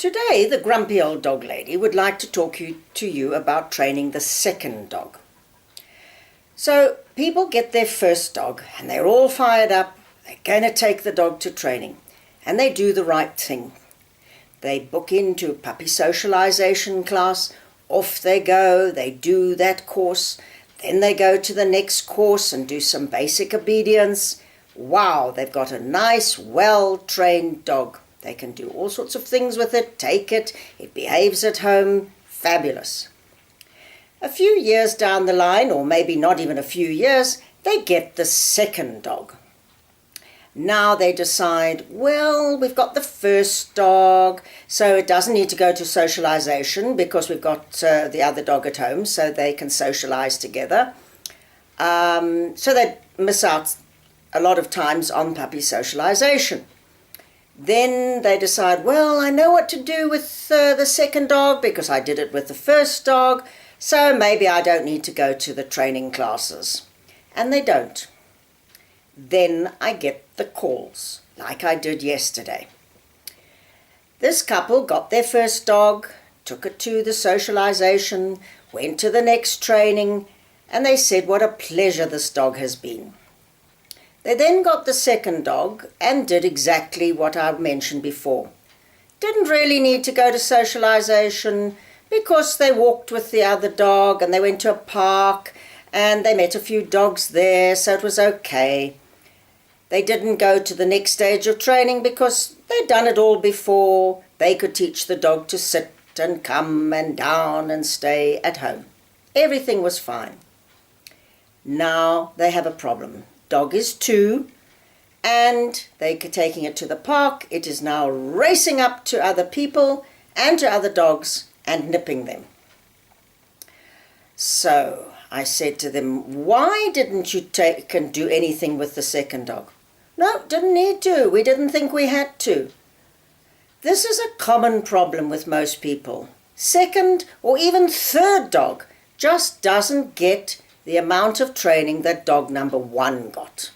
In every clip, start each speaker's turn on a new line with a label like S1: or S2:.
S1: Today, the grumpy old dog lady would like to talk to you about training the second dog. So, people get their first dog and they're all fired up. They're going to take the dog to training, and they do the right thing. They book into a puppy socialization class. Off they go. They do that course. Then they go to the next course and do some basic obedience. Wow, they've got a nice, well-trained dog. They can do all sorts of things with it, take it, it behaves at home, fabulous. A few years down the line, or maybe not even a few years, they get the second dog. Now they decide, well, we've got the first dog, so it doesn't need to go to socialization because we've got the other dog at home, so they can socialize together. So they miss out a lot of times on puppy socialization. Then they decide, well, I know what to do with the second dog because I did it with the first dog, so maybe I don't need to go to the training classes. And they don't. Then I get the calls, like I did yesterday. This couple got their first dog, took it to the socialization, went to the next training, and they said what a pleasure this dog has been. They then got the second dog and did exactly what I mentioned before. Didn't really need to go to socialization because they walked with the other dog and they went to a park and they met a few dogs there, so it was okay. They didn't go to the next stage of training because they'd done it all before. They could teach the dog to sit and come and down and stay at home. Everything was fine. Now they have a problem. Dog is 2 and they're taking it to the park. It is now racing up to other people and to other dogs and nipping them. So I said to them, why didn't you take and do anything with the second dog? No, didn't need to. We didn't think we had to. This is a common problem with most people. Second or even third dog just doesn't get the amount of training that dog number 1 got.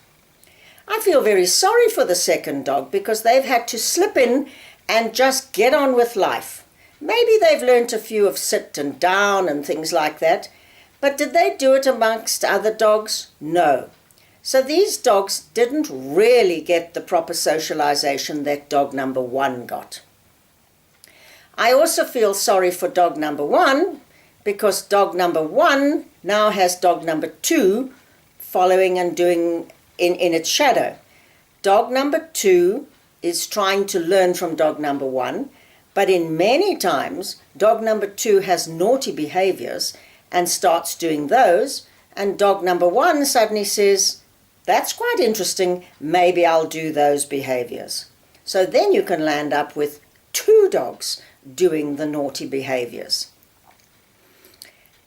S1: I feel very sorry for the second dog because they've had to slip in and just get on with life. Maybe they've learnt a few of sit and down and things like that, but did they do it amongst other dogs? No. So these dogs didn't really get the proper socialization that dog number 1 got. I also feel sorry for dog number 1 because dog number 1 now has dog number 2 following and doing in its shadow. Dog number 2 is trying to learn from dog number 1, but in many times dog number 2 has naughty behaviors and starts doing those, and dog number 1 suddenly says, that's quite interesting, maybe I'll do those behaviors. So then you can land up with 2 dogs doing the naughty behaviors.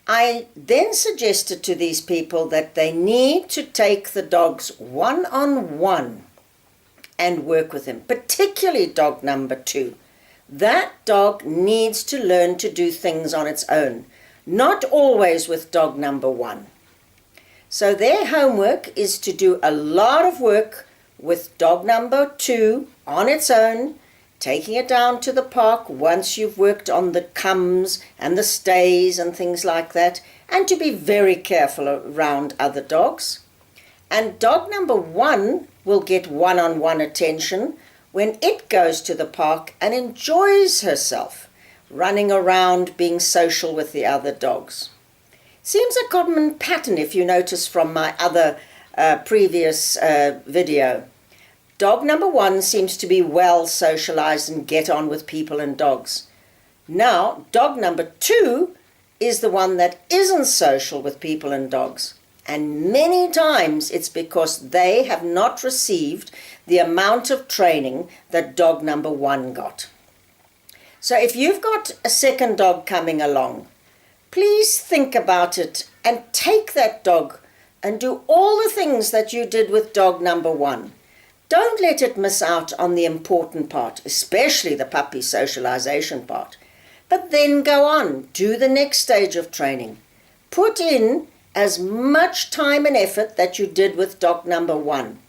S1: I then suggested to these people that they need to take the dogs one-on-one and work with them, particularly dog number 2. That dog needs to learn to do things on its own, not always with dog number 1. So their homework is to do a lot of work with dog number 2 on its own, taking it down to the park once you've worked on the comes and the stays and things like that, and to be very careful around other dogs. And dog number 1 will get one-on-one attention when it goes to the park and enjoys herself, running around being social with the other dogs. Seems a common pattern if you notice from my other previous video. Dog number 1 seems to be well socialized and get on with people and dogs. Now, dog number 2 is the one that isn't social with people and dogs. And many times it's because they have not received the amount of training that dog number 1 got. So if you've got a second dog coming along, please think about it and take that dog and do all the things that you did with dog number 1. Don't let it miss out on the important part, especially the puppy socialization part. But then go on, do the next stage of training. Put in as much time and effort that you did with dog number 1.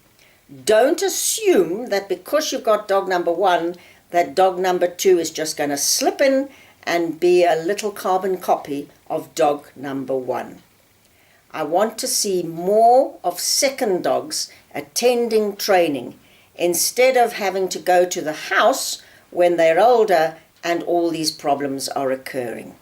S1: Don't assume that because you've got dog number 1 that dog number 2 is just going to slip in and be a little carbon copy of dog number 1. I want to see more of second dogs attending training instead of having to go to the house when they're older and all these problems are occurring.